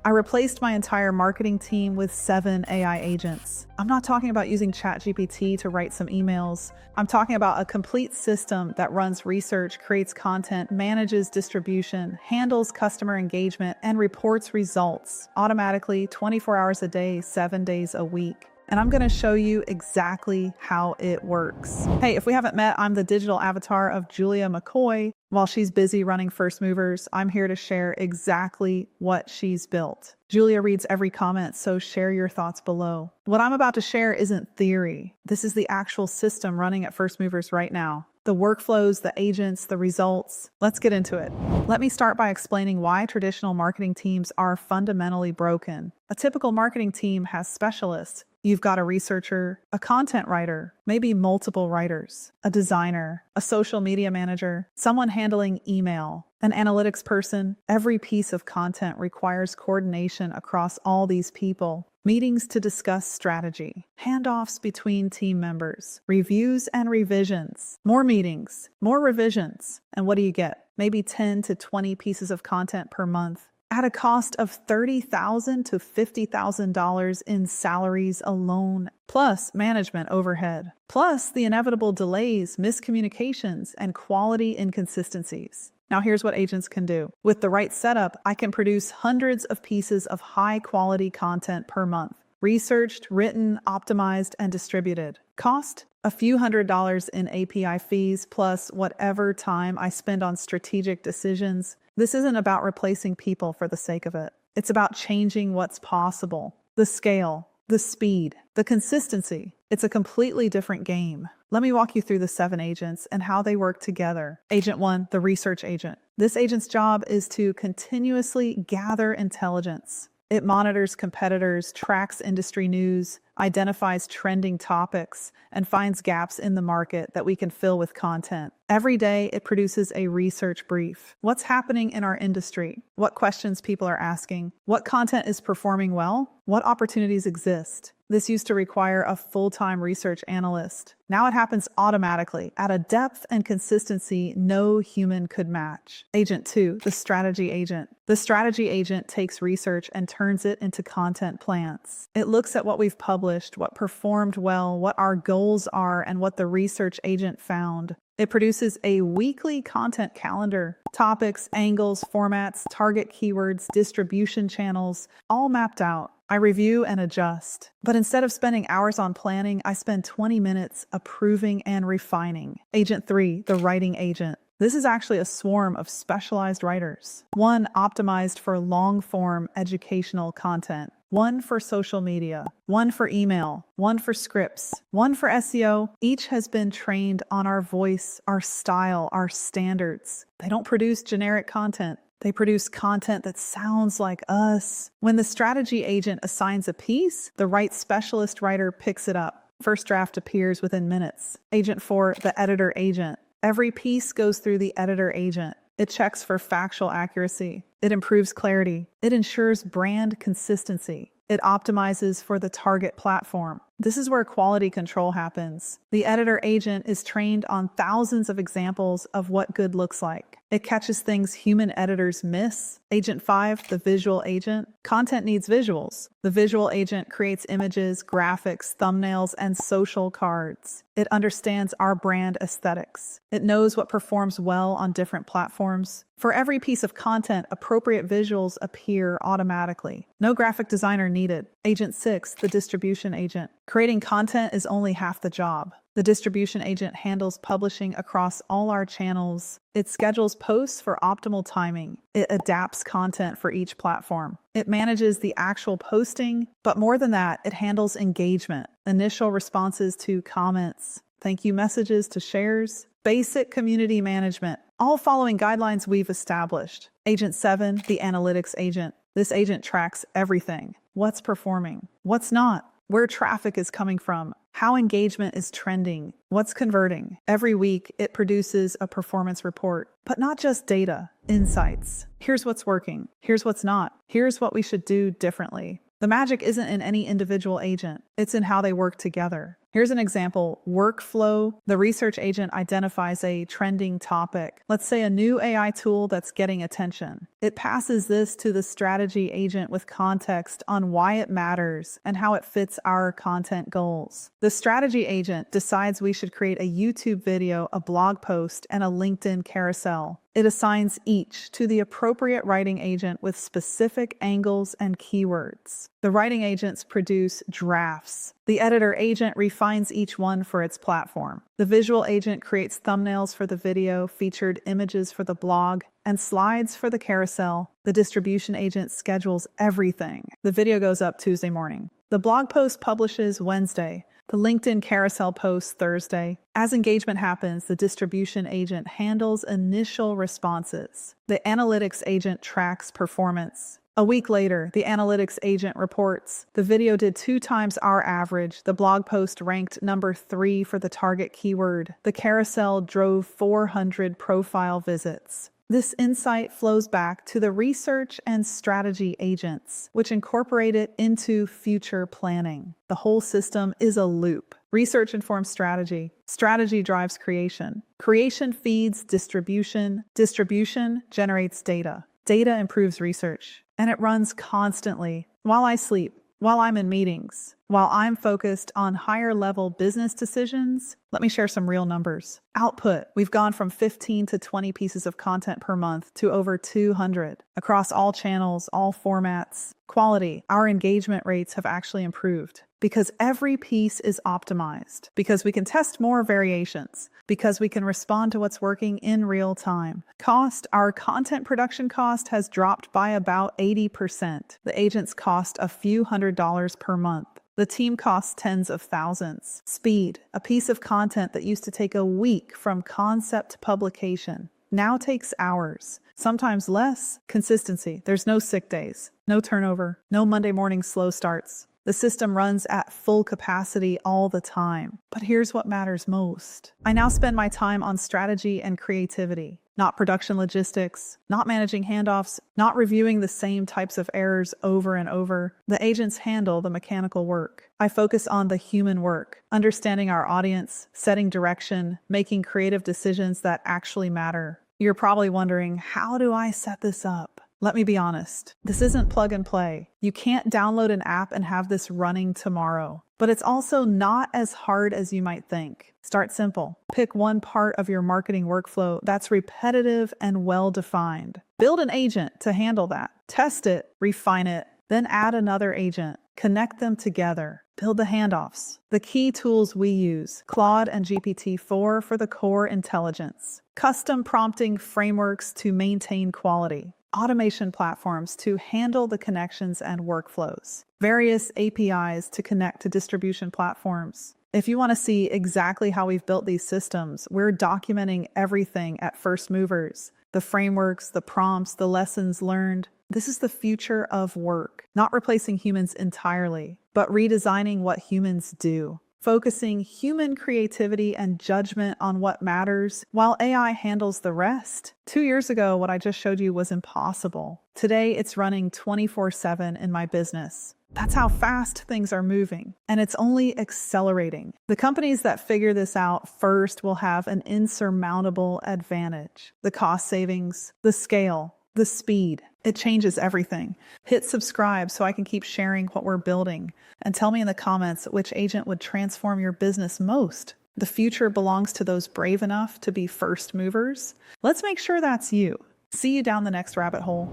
I replaced my entire marketing team with 7 AI agents. I'm not talking about using ChatGPT to write some emails. I'm talking about a complete system that runs research, creates content, manages distribution, handles customer engagement, and reports results automatically 24 hours a day, 7 days a week. And I'm going to show you exactly how it works. Hey, if we haven't met, I'm the digital avatar of Julia McCoy. While she's busy running First Movers, I'm here to share exactly what she's built. Julia reads every comment, so share your thoughts below. What I'm about to share isn't theory. This is the actual system running at First Movers right now. The workflows, the agents, the results. Let's get into it. Let me start by explaining why traditional marketing teams are fundamentally broken. A typical marketing team has specialists. You've got a researcher, a content writer, maybe multiple writers, a designer, a social media manager, someone handling email, an analytics person. Every piece of content requires coordination across all these people. Meetings to discuss strategy, handoffs between team members, reviews and revisions, more meetings, more revisions. And what do you get? Maybe 10 to 20 pieces of content per month, at a cost of $30,000 to $50,000 in salaries alone, plus management overhead, plus the inevitable delays, miscommunications, and quality inconsistencies. Now here's what agents can do. With the right setup, I can produce hundreds of pieces of high-quality content per month. Researched, written, optimized, and distributed. Cost? A few $100s in API fees, plus whatever time I spend on strategic decisions. This isn't about replacing people for the sake of it. It's about changing what's possible. The scale, the speed, the consistency. It's a completely different game. Let me walk you through the 7 agents and how they work together. Agent 1, the research agent. This agent's job is to continuously gather intelligence. It monitors competitors, tracks industry news, identifies trending topics, and finds gaps in the market that we can fill with content. Every day, it produces a research brief. What's happening in our industry? What questions people are asking? What content is performing well? What opportunities exist? This used to require a full-time research analyst. Now it happens automatically, at a depth and consistency no human could match. Agent 2, the strategy agent. The strategy agent takes research and turns it into content plans. It looks at what we've published, what performed well, what our goals are, and what the research agent found. It produces a weekly content calendar. Topics, angles, formats, target keywords, distribution channels, all mapped out. I review and adjust. But instead of spending hours on planning, I spend 20 minutes approving and refining. Agent 3, the writing agent. This is actually a swarm of specialized writers. One optimized for long-form educational content. One for social media, one for email, one for scripts, one for SEO. Each has been trained on our voice, our style, our standards. They don't produce generic content. They produce content that sounds like us. When the strategy agent assigns a piece, the right specialist writer picks it up. First draft appears within minutes. Agent 4, the editor agent. Every piece goes through the editor agent. It checks for factual accuracy. It improves clarity. It ensures brand consistency. It optimizes for the target platform. This is where quality control happens. The editor agent is trained on thousands of examples of what good looks like. It catches things human editors miss. Agent 5, the visual agent. Content needs visuals. The visual agent creates images, graphics, thumbnails, and social cards. It understands our brand aesthetics. It knows what performs well on different platforms. For every piece of content, appropriate visuals appear automatically. No graphic designer needed. Agent 6, the distribution agent. Creating content is only half the job. The distribution agent handles publishing across all our channels. It schedules posts for optimal timing. It adapts content for each platform. It manages the actual posting, but more than that, it handles engagement, initial responses to comments, thank you messages to shares, basic community management, all following guidelines we've established. Agent 7, the analytics agent. This agent tracks everything. What's performing? What's not? Where traffic is coming from? How engagement is trending? What's converting? Every week, it produces a performance report. But not just data, insights. Here's what's working. Here's what's not. Here's what we should do differently. The magic isn't in any individual agent. It's in how they work together. Here's an example: workflow. The research agent identifies a trending topic. Let's say a new AI tool that's getting attention. It passes this to the strategy agent with context on why it matters and how it fits our content goals. The strategy agent decides we should create a YouTube video, a blog post, and a LinkedIn carousel. It assigns each to the appropriate writing agent with specific angles and keywords. The writing agents produce drafts. The editor agent refines each one for its platform. The visual agent creates thumbnails for the video, featured images for the blog, and slides for the carousel. The distribution agent schedules everything. The video goes up Tuesday morning. The blog post publishes Wednesday. The LinkedIn carousel posts Thursday. As engagement happens, the distribution agent handles initial responses. The analytics agent tracks performance. A week later, the analytics agent reports, the video did 2 times our average. The blog post ranked number 3 for the target keyword. The carousel drove 400 profile visits. This insight flows back to the research and strategy agents, which incorporate it into future planning. The whole system is a loop. Research informs strategy. Strategy drives creation. Creation feeds distribution. Distribution generates data. Data improves research. And it runs constantly while I sleep, while I'm in meetings, while I'm focused on higher level business decisions. Let me share some real numbers. Output: we've gone from 15 to 20 pieces of content per month to over 200 across all channels, all formats. Quality: our engagement rates have actually improved because every piece is optimized, because we can test more variations, because we can respond to what's working in real time. Cost: our content production cost has dropped by about 80%. The agents cost a few $100s per month. The team costs tens of thousands. Speed: a piece of content that used to take a week from concept to publication now takes hours, sometimes less. Consistency: there's no sick days, no turnover, no Monday morning slow starts. The system runs at full capacity all the time. But here's what matters most. I now spend my time on strategy and creativity, not production logistics, not managing handoffs, not reviewing the same types of errors over and over. The agents handle the mechanical work. I focus on the human work, understanding our audience, setting direction, making creative decisions that actually matter. You're probably wondering, how do I set this up? Let me be honest. This isn't plug and play. You can't download an app and have this running tomorrow. But it's also not as hard as you might think. Start simple. Pick one part of your marketing workflow that's repetitive and well-defined. Build an agent to handle that. Test it, refine it, then add another agent. Connect them together. Build the handoffs. The key tools we use: Claude and GPT-4 for the core intelligence, custom prompting frameworks to maintain quality, automation platforms to handle the connections and workflows, various APIs to connect to distribution platforms. If you want to see exactly how we've built these systems, we're documenting everything at First Movers: the frameworks, the prompts, the lessons learned. This is the future of work, not replacing humans entirely, but redesigning what humans do, focusing human creativity and judgment on what matters while AI handles the rest. 2 years ago, what I just showed you was impossible. Today, it's running 24/7 in my business. That's how fast things are moving, and it's only accelerating. The companies that figure this out first will have an insurmountable advantage: the cost savings, the scale, the speed. It changes everything. Hit subscribe so I can keep sharing what we're building, and tell me in the comments which agent would transform your business most. The future belongs to those brave enough to be first movers. Let's make sure that's you. See you down the next rabbit hole.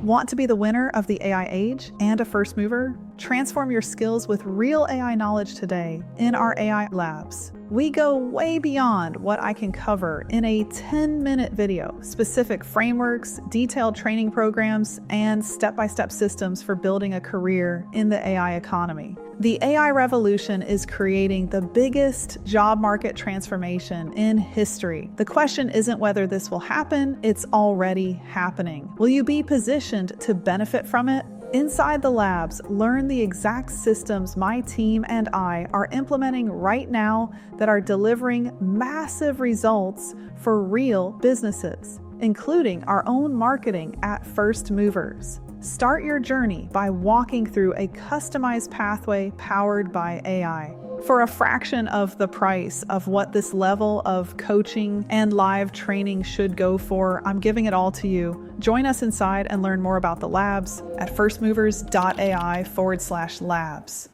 Want to be the winner of the AI age and a first mover? Transform your skills with real AI knowledge today in our AI labs. We go way beyond what I can cover in a 10-minute video. Specific frameworks, detailed training programs, and step-by-step systems for building a career in the AI economy. The AI revolution is creating the biggest job market transformation in history. The question isn't whether this will happen, it's already happening. Will you be positioned to benefit from it? Inside the labs, learn the exact systems my team and I are implementing right now that are delivering massive results for real businesses, including our own marketing at First Movers. Start your journey by walking through a customized pathway powered by AI. For a fraction of the price of what this level of coaching and live training should go for, I'm giving it all to you. Join us inside and learn more about the labs at firstmovers.ai/labs.